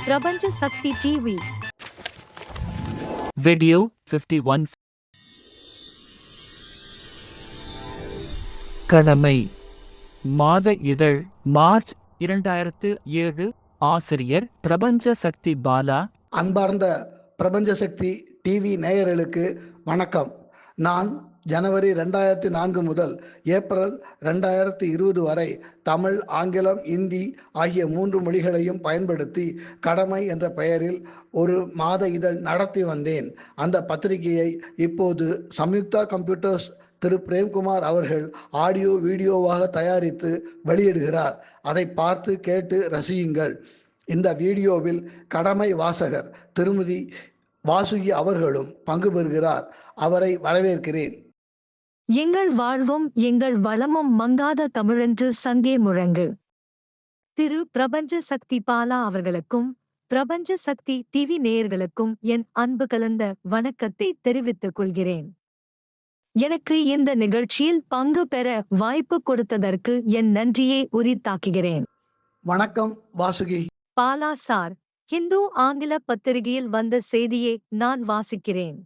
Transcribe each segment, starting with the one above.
பிரபஞ்ச சக்தி TV. Video 51. கடமை. மாத இதழ், மார்ச் 2007. ஆசிரியர் பிரபஞ்ச சக்தி பாலா. அன்பார்ந்த பிரபஞ்ச சக்தி டிவி நேயர்களுக்கு வணக்கம். நான் ஜனவரி 2004 முதல் ஏப்ரல் 2020 வரை தமிழ், ஆங்கிலம், இந்தி ஆகிய 3 மொழிகளையும் பயன்படுத்தி கடமை என்ற பெயரில் ஒரு மாத இதழ் நடத்தி வந்தேன். அந்த பத்திரிகையை இப்போது சம்யுக்தா கம்ப்யூட்டர்ஸ் திரு பிரேம்குமார் அவர்கள் ஆடியோ வீடியோவாக தயாரித்து வெளியிடுகிறார். அதை பார்த்து கேட்டு ரசியுங்கள். இந்த வீடியோவில் கடமை வாசகர் திருமதி வாசுகி அவர்களும் பங்கு பெறுகிறார். அவரை வரவேற்கிறேன். எங்கள் வாழ்வும் எங்கள் வளமும் மங்காத தமிழென்று சங்கே முழங்கு. திரு பிரபஞ்ச சக்தி பாலா அவர்களுக்கும் பிரபஞ்ச சக்தி டிவி நேயர்களுக்கும் என் அன்பு கலந்த வணக்கத்தை தெரிவித்துக் கொள்கிறேன். எனக்கு இந்த நிகழ்ச்சியில் பங்கு பெற வாய்ப்பு கொடுத்ததற்கு என் நன்றியை உரித்தாக்குகிறேன். வணக்கம் வாசுகி. பாலா சார், ஹிந்து ஆங்கில பத்திரிகையில் வந்த செய்தியை நான் வாசிக்கிறேன்.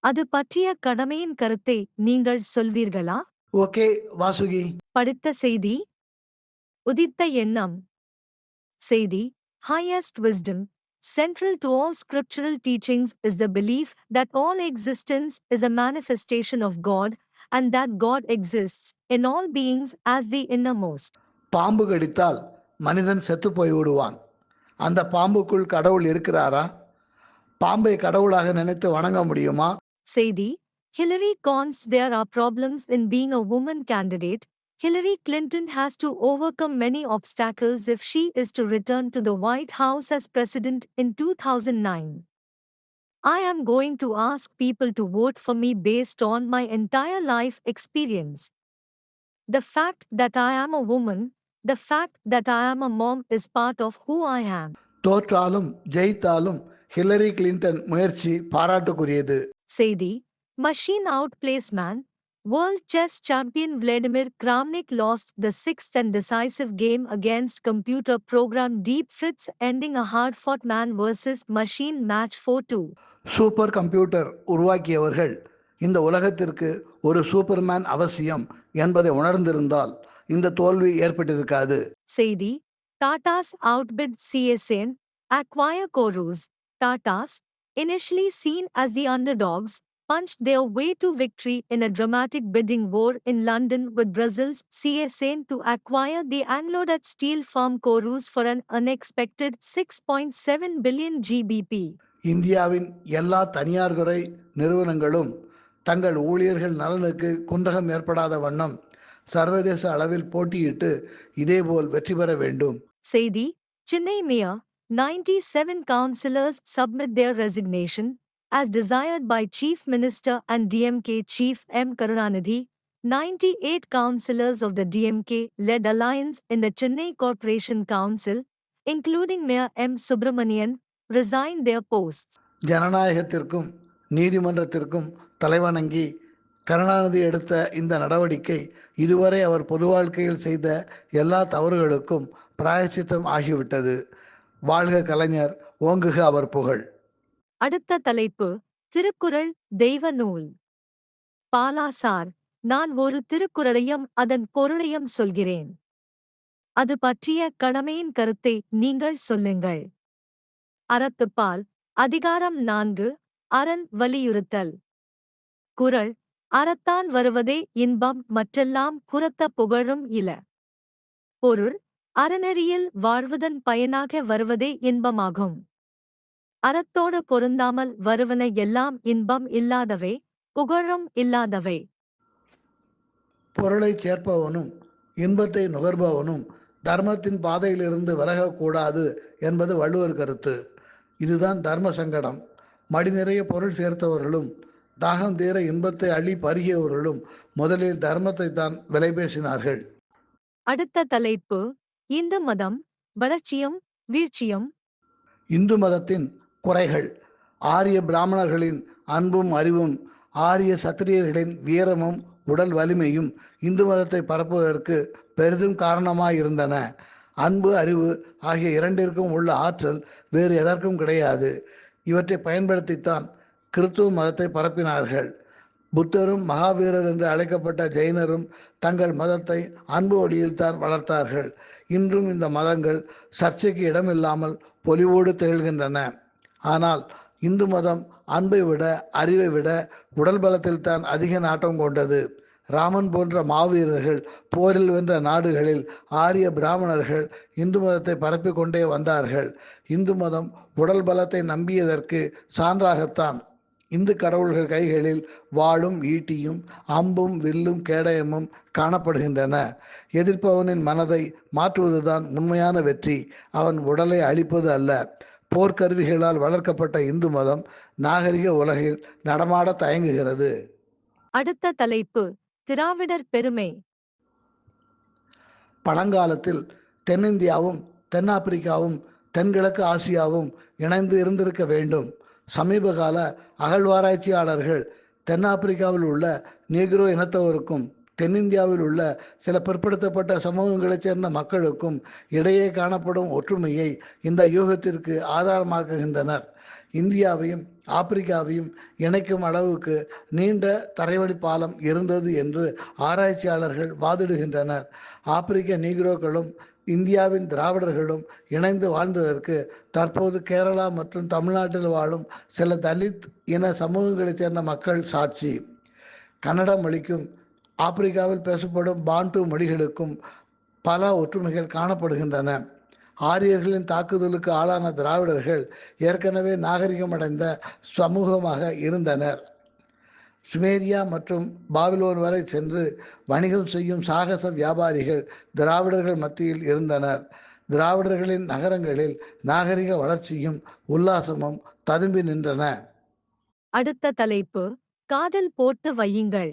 அது பற்றிய கடமையின் கருத்தை நீங்கள் சொல்வீர்களா? ஓகே வாசுகி. படித்த செய்தி. உதித்த எண்ணம். செய்தி. Highest wisdom, central to all scriptural teachings is the belief that all existence is a manifestation of God and that God exists in all beings as the innermost. பாம்பு கடித்தால் மனிதன் செத்து போய் விடுவான். அந்த பாம்புக்குள் கடவுள் இருக்கிறாரா? பாம்பை கடவுளாக நினைத்து வணங்க முடியுமா? செய்தி. Hillary cons there are problems in being a woman candidate. Hillary Clinton has to overcome many obstacles if she is to return to the White House as president in 2009. I am going to ask people to vote for me based on my entire life experience. The fact that I am a woman, the fact that I am a mom is part of who I am. தோற்றாலும் ஜெயித்தாலும் Hillary Clinton முயற்சி பாராட்டுக்குரியது. செய்தி. Machine outplays man. World chess champion Vladimir Kramnik lost the 6th and decisive game against computer program Deep Fritz, ending a hard-fought man versus machine match 4-2. Super computer உருவாக்கியவர்கள் இந்த உலகத்திற்கு ஒரு Superman அவசியம் என்பதை உணர்ந்திருந்தால் இந்த தோல்வி ஏற்பட்டிருக்காது. செய்தி. Tata's outbid CSN, acquire Corus. Tata's, initially seen as the underdogs, punched their way to victory in a dramatic bidding war in London with Brazil's CSN to acquire the Anglo-Dutch steel firm Corus for an unexpected 6.7 billion GBP. இந்தியாவின் எல்லா தனியார் துறை நிறுவனங்களும் தங்கள் ஊழியர்கள் நலனுக்கு குந்தகம் ஏற்படாத வண்ணம் சர்வதேச அளவில் போட்டியிட்டு இதேபோல் வெற்றி பெற வேண்டும். செய்தி. Chennai Mayor, 97 councillors submit their resignation, as desired by Chief Minister and DMK Chief M. Karunanidhi. 98 councillors of the DMK-led alliance in the Chennai Corporation Council, including Mayor M. Subramanian, resigned their posts. ஜனநாயகத்திற்கும் நீதிமன்றத்திற்கும் தலைவணங்கி Karunanidhi எடுத்த இந்த நடவடிக்கை இதுவரை அவர் பொது வாழ்க்கையில் செய்த எல்லா தவறுகளுக்கும் பிராயச்சித்தம் ஆகிவிட்டது. வாழ்க கலைஞர், ஓங்குக அவர் புகழ். அடுத்த தலைப்பு. திருக்குறள் தெய்வ நூல். பாலா சார், நான் ஒரு திருக்குறளையும் அதன் பொருளையும் சொல்கிறேன். அது பற்றிய கடமையின் கருத்தை நீங்கள் சொல்லுங்கள். அறத்துப்பால். அதிகாரம் 4. அரண் வலியுறுத்தல். குறள். அறத்தான் வருவதே இன்பம், மற்றெல்லாம் புறத்த புகழும் இல. பொருள். அறநெறியில் வாழ்வதன் பயனாக வருவதே இன்பமாகும். அறத்தோடு பொருந்தாமல் வருவன எல்லாம் இன்பம் இல்லாதவை, புகழும் இல்லாதவை. பொருளை சேர்ப்பவனும் இன்பத்தை நுகர்பவனும் தர்மத்தின் பாதையிலிருந்து விலகக்கூடாது என்பது வள்ளுவர் கருத்து. இதுதான் தர்ம சங்கடம். மடி நிறைய பொருள் சேர்த்தவர்களும் தாகம் தீர இன்பத்தை அள்ளி பருகியவர்களும் முதலில் தர்மத்தை தான் விலை பேசினார்கள். அடுத்த தலைப்பு. இந்து மதம், வளர்ச்சியும் வீழ்ச்சியும். இந்து மதத்தின் குறைகள். ஆரிய பிராமணர்களின் அன்பும் அறிவும் ஆரிய சத்திரியர்களின் வீரமும் உடல் வலிமையும் இந்து மதத்தை பரப்புவதற்கு பெரிதும் காரணமாயிருந்தன. அன்பு, அறிவு ஆகிய இரண்டிற்கும் உள்ள ஆற்றல் வேறு எதற்கும் கிடையாது. இவற்றை பயன்படுத்தித்தான் கிறித்துவ மதத்தை பரப்பினார்கள். புத்தரும் மகாவீரர் என்று அழைக்கப்பட்ட ஜெயினரும் தங்கள் மதத்தை அன்பு வழியில் தான் வளர்த்தார்கள். இன்றும் இந்த மதங்கள் சர்ச்சைக்கு இடமில்லாமல் பொலிவோடு திகழ்கின்றன. ஆனால் இந்து மதம் அன்பை விட, அறிவை விட உடல் பலத்தில் தான் அதிக நாட்டம் கொண்டது. ராமன் போன்ற மாவீரர்கள், போரில் வென்ற நாடுகளில் ஆரிய பிராமணர்கள் இந்து மதத்தை பரப்பிக் கொண்டே வந்தார்கள். இந்து மதம் உடல் பலத்தை நம்பியதற்கு சான்றாகத்தான் இந்து கடவுள்கள் கைகளில் வாளும் ஈட்டியும் அம்பும் வில்லும் கேடயமும் காணப்படுகின்றன. எதிர்ப்பவனின் மனதை மாற்றுவதுதான் உண்மையான வெற்றி, அவன் உடலை அழிப்பது அல்ல. போர்க்கருவிகளால் வளர்க்கப்பட்ட இந்து மதம் நாகரிக உலகில் நடமாட தயங்குகிறது. அடுத்த தலைப்பு: திராவிடர் பெருமை. பழங்காலத்தில் தென்னிந்தியாவும் தென்னாப்பிரிக்காவும் தென்கிழக்கு ஆசியாவும் இணைந்து இருந்திருக்க வேண்டும். சமீபகால அகழ்வாராய்ச்சியாளர்கள் தென்னாப்பிரிக்காவில் உள்ள நீக்ரோ இனத்தவருக்கும் தென்னிந்தியாவில் உள்ள சில பிற்படுத்தப்பட்ட சமூகங்களைச் சேர்ந்த மக்களுக்கும் இடையே காணப்படும் ஒற்றுமையை இந்த யூகத்திற்கு ஆதாரமாக்குகின்றனர். இந்தியாவையும் ஆப்பிரிக்காவையும் இணைக்கும் அளவுக்கு நீண்ட தரைவழி பாலம் இருந்தது என்று ஆராய்ச்சியாளர்கள் வாதிடுகின்றனர். ஆப்பிரிக்க நீக்ரோக்களும் இந்தியாவின் திராவிடர்களும் இணைந்து வாழ்ந்ததற்கு தற்போது கேரளா மற்றும் தமிழ்நாட்டில் வாழும் சில தலித் இன சமூகங்களைச் சேர்ந்த மக்கள் சாட்சி. கன்னட மொழிக்கும் ஆப்பிரிக்காவில் பேசப்படும் பாண்டு மொழிகளுக்கும் பல ஒற்றுமைகள் காணப்படுகின்றன. ஆரியர்களின் தாக்குதலுக்கு ஆளான திராவிடர்கள் ஏற்கனவே நாகரிகமடைந்த சமூகமாக இருந்தனர். சுமேரியா மற்றும் பாபிலோன் வரை சென்று வணிகம் செய்யும் சாகச வியாபாரிகள் திராவிடர்கள் மத்தியில் இருந்தனர். திராவிடர்களின் நகரங்களில் நாகரிக வளர்ச்சியும் உல்லாசமும் ததும்பி நின்றன. அடுத்த தலைப்பு: காதல் போட்டு வையுங்கள்.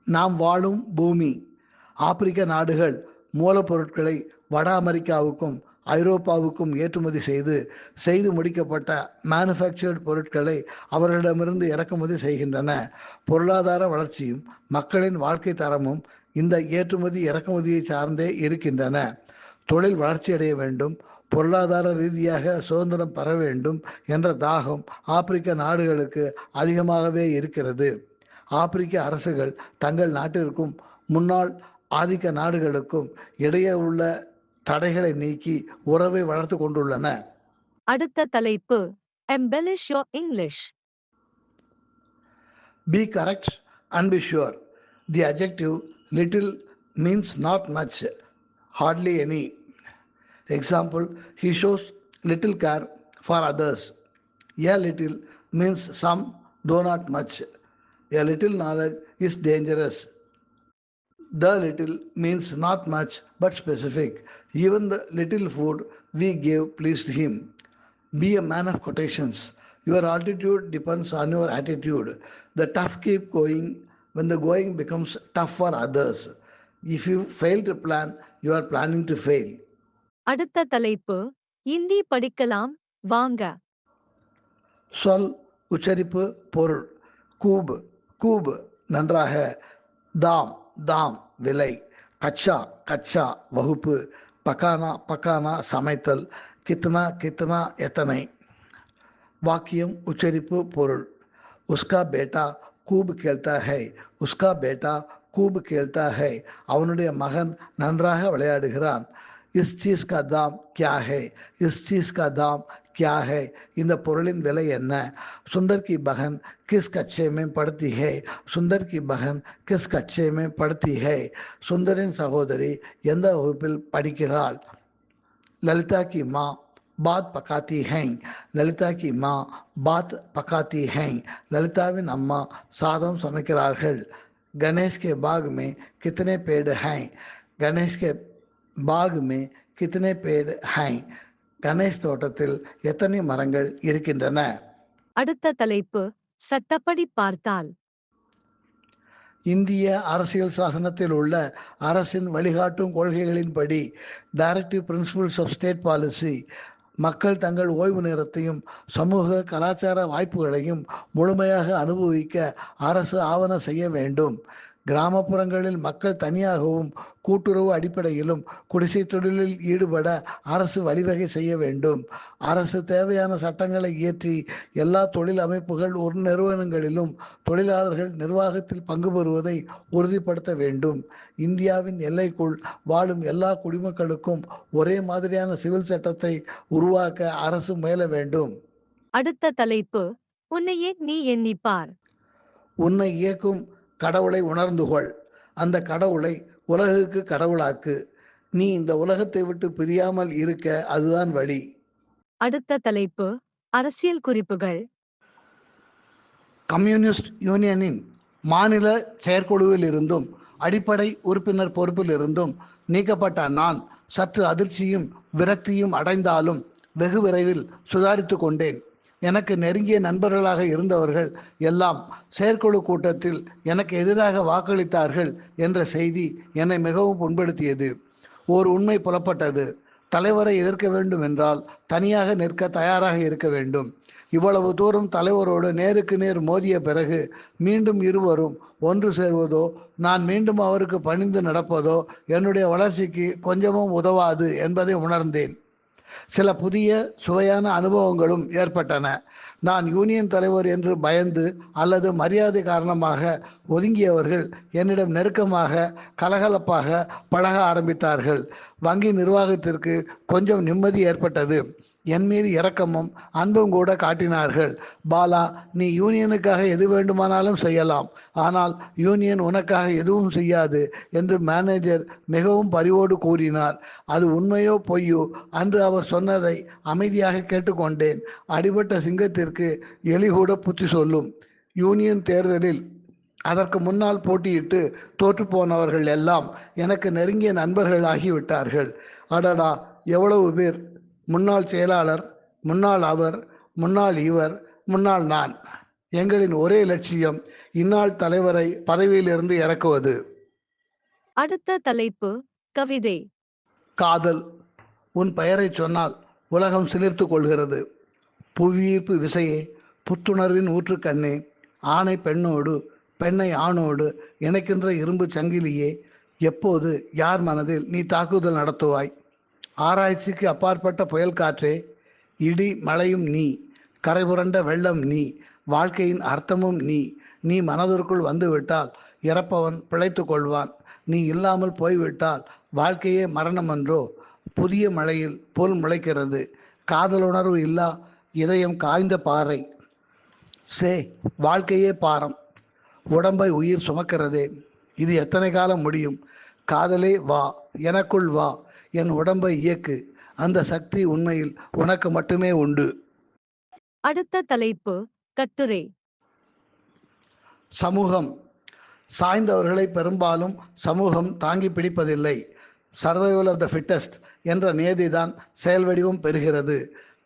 நாம் வாழும் பூமி. ஆப்பிரிக்க நாடுகள் மூலப்பொருட்களை வட அமெரிக்காவுக்கும் ஐரோப்பாவுக்கும் ஏற்றுமதி செய்து முடிக்கப்பட்ட மேனுஃபேக்சர்டு பொருட்களை அவர்களிடமிருந்து இறக்குமதி செய்கின்றன. பொருளாதார வளர்ச்சியும் மக்களின் வாழ்க்கை தரமும் இந்த ஏற்றுமதி இறக்குமதியை சார்ந்தே இருக்கின்றன. தொழில் வளர்ச்சியடைய வேண்டும், பொருளாதார ரீதியாக சுதந்திரம் பெற வேண்டும் என்ற தாகம் ஆப்பிரிக்க நாடுகளுக்கு அதிகமாகவே இருக்கிறது. ஆப்பிரிக்க அரசுகள் தங்கள் நாட்டிற்கும் முன்னாள் ஆதிக்க நாடுகளுக்கும் இடையே உள்ள தடைகளை நீக்கி உறவை வளர்த்து கொண்டுள்ளன. அடுத்த தலைப்பு: embellish your English. Be correct and be sure. The adjective little means not much, hardly any. Example: he shows little care for others. A little means some, though not much. A little knowledge is dangerous. The little means not much but specific. Even the little food we gave pleased him. Be a man of quotations. Your altitude depends on your attitude. The tough keep going when the going becomes tough for others. If you fail to plan, you are planning to fail. அடுத்த தலைப்பு: இந்தி படிக்கலாம் வாங்க. சொல், உச்சரிப்பு, பொருள். கூப் கூப் நன்றாக, தாம் தாம் விலை, கச்சா கச்சா வகுப்பு, பக்கானா பக்கானா சமைத்தல், கித்னா கித்னா எத்தனை. வாக்கியம், உச்சரிப்பு, பொருள். உஸ்கா பேட்டா கூப் கேள்தா ஹை. உஸ்கா பேட்டா கூப் கேள்தா ஹை. அவனுடைய மகன் நன்றாக விளையாடுகிறான். இஸ் சீஸ் கா தாம் கியா ஹை. இஸ் சீஸ் கா தாம் क्या है. இந்த பொருளின் விலை என்ன. சுந்தர் की बहन किस कच्चे में पढ़ती है. சுந்தர் की बहन किस कच्चे में पढ़ती है. சுந்தரின் சகோதரி எந்த வகுப்பில் படிக்கிறாள். ललिता की माँ बात पकाती हैं. ललिता की माँ बात पकाती हैं. ललिताவின் அம்மா சாதம் சமைக்கிறார்கள். गणेश के बाग में कितने पेड़ हैं. गणेश के बाग में कितने पेड़ हैं. கணேஷ் தோட்டத்தில் எத்தனை மரங்கள் இருக்கின்றன. அடுத்த தலைப்பு: சட்டப்படி பார்த்தால். இந்திய அரசியல் சாசனத்தில் உள்ள அரசின் வழிகாட்டும் கொள்கைகளின்படி, directive principles of state policy, மக்கள் தங்கள் ஓய்வு நேரத்தையும் சமூக கலாச்சார வாய்ப்புகளையும் முழுமையாக அனுபவிக்க அரசு ஆவண செய்ய வேண்டும். கிராமப்புறங்களில் மக்கள் தனியாகவும் கூட்டுறவு அடிப்படையிலும் குடிசை தொழிலில் ஈடுபட அரசு வழிவகை செய்ய வேண்டும். அரசு தேவையான சட்டங்களை இயற்றி எல்லா தொழில் அமைப்புகள் ஒரு நிறுவனங்களிலும் தொழிலாளர்கள் நிர்வாகத்தில் பங்கு பெறுவதை உறுதிப்படுத்த வேண்டும். இந்தியாவின் எல்லைக்குள் வாழும் எல்லா குடிமக்களுக்கும் ஒரே மாதிரியான சிவில் சட்டத்தை உருவாக்க அரசு முயல வேண்டும். அடுத்த தலைப்பு, உன்னையே நீ எண்ணிப்பார். உன்னை இயக்கும் கடவுளை உணர்ந்து கொள். அந்த கடவுளை உலகுக்கு கடவுளாக்கு. நீ இந்த உலகத்தை விட்டு பிரியாமல் இருக்க அதுதான் வழி. அடுத்த தலைப்பு, அரசியல் குறிப்புகள். கம்யூனிஸ்ட் யூனியனின் மாநில செயற்குழுவில் இருந்தும் அடிப்படை உறுப்பினர் பொறுப்பில் இருந்தும் நீக்கப்பட்ட நான் சற்று அதிர்ச்சியும் விரக்தியும் அடைந்தாலும் வெகு விரைவில் சுதாரித்து கொண்டேன். எனக்கு நெருங்கிய நண்பர்களாக இருந்தவர்கள் எல்லாம் செயற்குழு கூட்டத்தில் எனக்கு எதிராக வாக்களித்தார்கள் என்ற செய்தி என்னை மிகவும் புண்படுத்தியது. ஓர் உண்மை புலப்பட்டது. தலைவரை எதிர்க்க வேண்டும் என்றால் தனியாக நிற்க தயாராக இருக்க வேண்டும். இவ்வளவு தூரம் தலைவரோடு நேருக்கு நேர் மோதிய பிறகு மீண்டும் இருவரும் ஒன்று சேர்வதோ நான் மீண்டும் அவருக்கு பணிந்து நடப்பதோ என்னுடைய வளர்ச்சிக்கு கொஞ்சமும் உதவாது என்பதை உணர்ந்தேன். சில புதிய சுவையான அனுபவங்களும் ஏற்பட்டன. நான் யூனியன் தலைவர் என்று பயந்து அல்லது மரியாதை காரணமாக ஒதுங்கியவர்கள் என்னிடம் நெருக்கமாக கலகலப்பாக பழக ஆரம்பித்தார்கள். வங்கி நிர்வாகத்திற்கு கொஞ்சம் நிம்மதி ஏற்பட்டது. என் மீது இரக்கமும் அன்பும் கூட காட்டினார்கள். பாலா, நீ யூனியனுக்காக எது வேண்டுமானாலும் செய்யலாம், ஆனால் யூனியன் உனக்காக எதுவும் செய்யாது என்று மேனேஜர் மிகவும் பரிவோடு கூறினார். அது உண்மையோ பொய்யோ அன்று அவர் சொன்னதை அமைதியாக கேட்டுக்கொண்டேன். அடிபட்ட சிங்கத்திற்கு எலி கூட புத்தி சொல்லும். யூனியன் தேர்தலில் அதற்கு முன்னால் போட்டியிட்டு தோற்று போனவர்கள் எல்லாம் எனக்கு நெருங்கிய நண்பர்கள் ஆகிவிட்டார்கள். அடடா, எவ்வளவு பேர்! முன்னாள் செயலாளர், முன்னாள் அவர், முன்னாள் இவர், முன்னாள் நான். எங்களின் ஒரே லட்சியம் இந்நாள் தலைவரை பதவியிலிருந்து இறக்குவது. அடுத்த தலைப்பு, கவிதை. காதல். உன் பெயரை சொன்னால் உலகம் சிலிர்த்து கொள்கிறது. புவியீர்ப்பு விசையே, புத்துணர்வின் ஊற்றுக்கண்ணே, ஆணை பெண்ணோடு பெண்ணை ஆணோடு இணைக்கின்ற இரும்பு சங்கிலியே, எப்போது யார் மனதில் நீ தாக்குதல் நடத்துவாய்? ஆராய்ச்சிக்கு அப்பாற்பட்ட புயல் காற்றே, இடி மழையும் நீ, கரை புரண்ட வெள்ளம் நீ, வாழ்க்கையின் அர்த்தமும் நீ. நீ மனதிற்குள் வந்துவிட்டால் இறப்பவன் பிழைத்து கொள்வான். நீ இல்லாமல் போய்விட்டால் வாழ்க்கையே மரணமன்றோ? புதிய மழையில் புல் முளைக்கிறது. காதலுணர்வு இல்லா இதயம் காய்ந்த பாறை. சே, வாழ்க்கையே பாரம். உடம்பை உயிர் சுமக்கிறதே, இது எத்தனை காலம் முடியும்? காதலே வா, எனக்குள் வா, என் உடம்பை இயக்கு. அந்த சக்தி உண்மையில் உனக்கு மட்டுமே உண்டு. அடுத்த தலைப்பு, கட்டுரை. சமூகம். சாய்ந்தவர்களை பெரும்பாலும் சமூகம் தாங்கி பிடிப்பதில்லை. சர்வைவல் ஆஃப் த ஃபிட்டஸ்ட் என்ற நியதிதான் செயல் வடிவம் பெறுகிறது.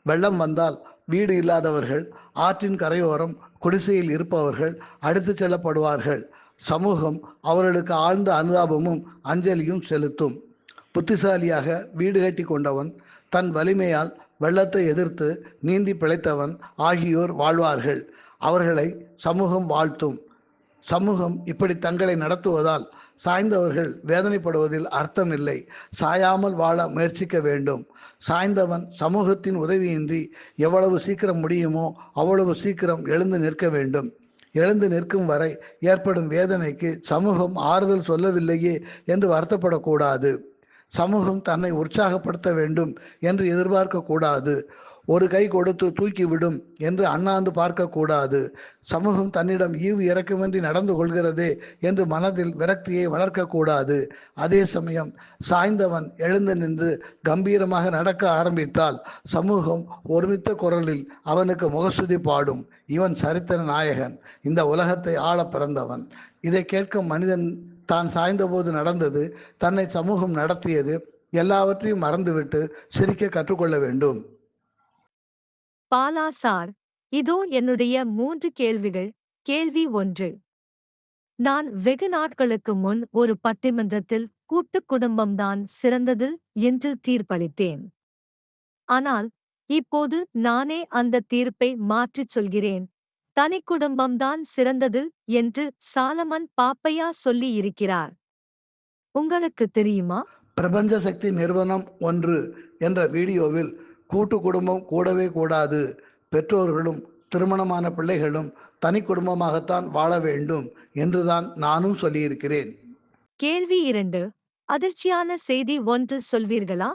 வெள்ளம் வந்தால் வீடு இல்லாதவர்கள், ஆற்றின் கரையோரம் குடிசையில் இருப்பவர்கள் அடுத்து செல்லப்படுவார்கள். சமூகம் அவர்களுக்கு ஆழ்ந்த அனுதாபமும் அஞ்சலியும் செலுத்தும். புத்திசாலியாக வீடு கட்டி கொண்டவன், தன் வலிமையால் வெள்ளத்தை எதிர்த்து நீந்தி பிழைத்தவன் ஆகியோர் வாழ்வார்கள். அவர்களை சமூகம் வாழ்த்தும். சமூகம் இப்படி தங்களை நடத்துவதால் சாய்ந்தவர்கள் வேதனைப்படுவதில் அர்த்தமில்லை. சாயாமல் வாழ முயற்சிக்க வேண்டும். சாய்ந்தவன் சமூகத்தின் உதவியின்றி எவ்வளவு சீக்கிரம் முடியுமோ அவ்வளவு சீக்கிரம் எழுந்து நிற்க வேண்டும். எழுந்து நிற்கும் வரை ஏற்படும் வேதனைக்கு சமூகம் ஆறுதல் சொல்லவில்லையே என்று வருத்தப்படக்கூடாது. சமூகம் தன்னை உற்சாகப்படுத்த வேண்டும் என்று எதிர்பார்க்கக்கூடாது. ஒரு கை கொடுத்து தூக்கிவிடும் என்று அண்ணாந்து பார்க்கக்கூடாது. சமூகம் தன்னிடம் ஈவு இறக்கமின்றி நடந்து கொள்கிறதே என்று மனதில் விரக்தியை வளர்க்கக்கூடாது. அதே சமயம் சாய்ந்தவன் எழுந்து நின்று கம்பீரமாக நடக்க ஆரம்பித்தால் சமூகம் ஒருமித்த குரலில் அவனுக்கு முகஸ்துதி பாடும். இவன் சரித்திர நாயகன், இந்த உலகத்தை ஆள பிறந்தவன். இதை கேட்கும் மனிதன் தான் சாய்ந்தபோது நடந்தது, தன்னை சமூகம் நடத்தியது எல்லாவற்றையும் மறந்துவிட்டு சிரிக்க கற்றுக்கொள்ள வேண்டும். பாலா சார், இதோ என்னுடைய 3 கேள்விகள். கேள்வி 1. நான் வெகு நாட்களுக்கு முன் ஒரு பட்டிமன்றத்தில் கூட்டுக் குடும்பம்தான் சிறந்தது என்று தீர்ப்பளித்தேன். ஆனால் இப்போது நானே அந்த தீர்ப்பை மாற்றிச் சொல்கிறேன். தனிக்குடும்பம்தான் சிறந்தது என்று சாலமன் பாப்பையா சொல்லி இருக்கிறார். உங்களுக்கு தெரியுமா? பிரபஞ்ச சக்தி நிறுவனம் 1 என்ற வீடியோவில் கூட்டு குடும்பம் கூடவே கூடாது, பெற்றோர்களும் திருமணமான பிள்ளைகளும் தனி குடும்பமாகத்தான் வாழ வேண்டும் என்றுதான் நானும் சொல்லியிருக்கிறேன். கேள்வி 2. அதிர்ச்சியான செய்தி 1 சொல்வீர்களா?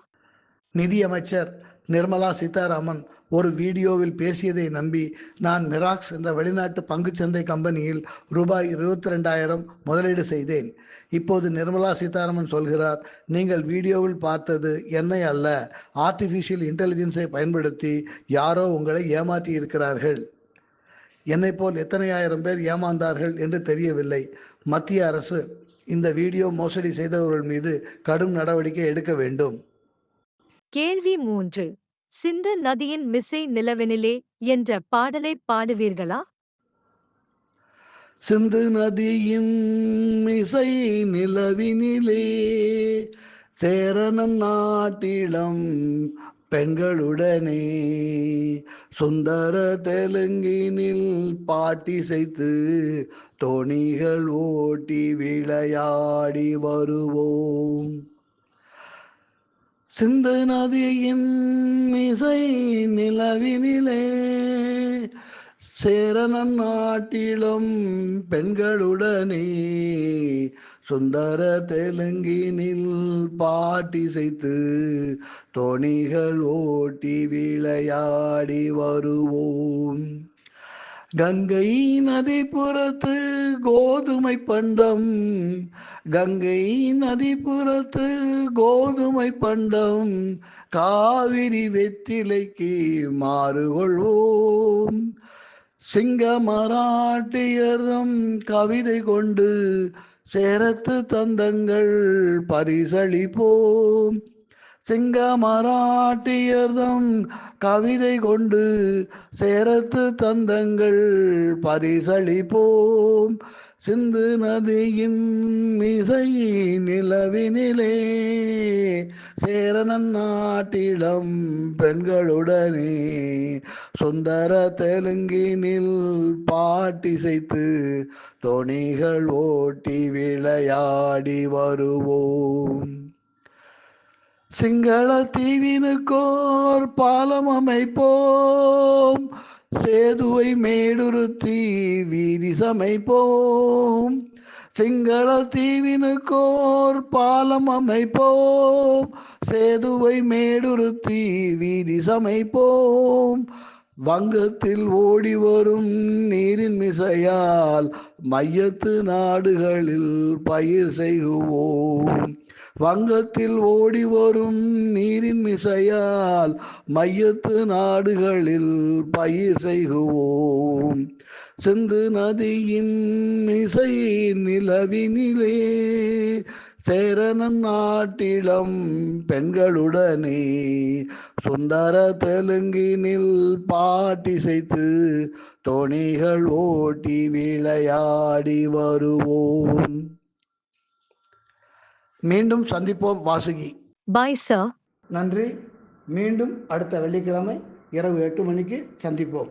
நிதியமைச்சர் நிர்மலா சீதாராமன் ஒரு வீடியோவில் பேசியதை நம்பி நான் மிராக்ஸ் என்ற வெளிநாட்டு பங்குச்சந்தை கம்பெனியில் ரூபாய் 22,000 முதலீடு செய்தேன். இப்போது நிர்மலா சீதாராமன் சொல்கிறார், நீங்கள் வீடியோவில் பார்த்தது என்னை அல்ல, ஆர்டிஃபிஷியல் இன்டெலிஜென்ஸை பயன்படுத்தி யாரோ உங்களை ஏமாற்றி இருக்கிறார்கள். என்னை போல் எத்தனை ஆயிரம் பேர் ஏமாந்தார்கள் என்று தெரியவில்லை. மத்திய அரசு இந்த வீடியோ மோசடி செய்தவர்கள் மீது கடும் நடவடிக்கை எடுக்க வேண்டும். கேள்வி 3. சிந்து நதியின் மிசை நிலவெனிலே என்ற பாடலை பாடுவீர்களா? சிந்து நதியின் மிசை நிலவினிலே சேரனன் நாட்டிலம் பெண்களுடனே சுந்தர தெலுங்கினில் பாட்டிசைத்து தோணிகள் ஓட்டி விளையாடி வருவோம். சிந்து நதியின் இசை நிலவினிலே சேரனன் நாட்டிலும் பெண்களுடனே சுந்தர தெலுங்கினில் பாட்டிசைத்து தோணிகள் ஓட்டி விளையாடி வருவோம். கங்கை நதிபுறத்து கோதுமை பண்டம், கங்கை நதிபுறத்து கோதுமை பண்டம், காவிரி வெற்றிலைக்கு மாறுகொள்வோம். சிங்க மராட்டியரும் கவிதை கொண்டு சேரத்து தந்தங்கள் பரிசளிப்போம். சிங்க மராட்டியர்தம் கவிதை கொண்டு சேரத்து தந்தங்கள் பரிசளிப்போம். சிந்து நதியின் இசை நிலவினிலே சேரனன் நாட்டிலம் பெண்களுடனே சுந்தர தெலுங்கினில் பாட்டிசைத்து தோணிகள் ஓட்டி விளையாடி வருவோம். சிங்கள தீவினுக்கோர் பாலம் அமைப்போம், சேதுவை மேடுருத்தி வீதி சமைப்போம். சிங்கள தீவினுக்கோர் பாலம் அமைப்போம், சேதுவை மேடுருத்தி வீதி சமைப்போம். வங்கத்தில் ஓடி வரும் நீரின் மிசையால் மையத்து நாடுகளில் பயிர் செய்குவோம். வங்கத்தில் ஓடி வரும் நீரின் மிசையால் மையத்து நாடுகளில் பயிர் செய்குவோம். சிந்து நதியின் இசை நிலவினிலே சேரனன் நாட்டிலம் பெண்களுடனே சுந்தர தெலுங்கினில் பாட்டிசைத்து தோணிகள் ஓட்டி விளையாடி வருவோம். மீண்டும் சந்திப்போம் வாசுகி. Bye, sir. நன்றி. மீண்டும் அடுத்த வெள்ளிக்கிழமை இரவு 8 மணிக்கு சந்திப்போம்.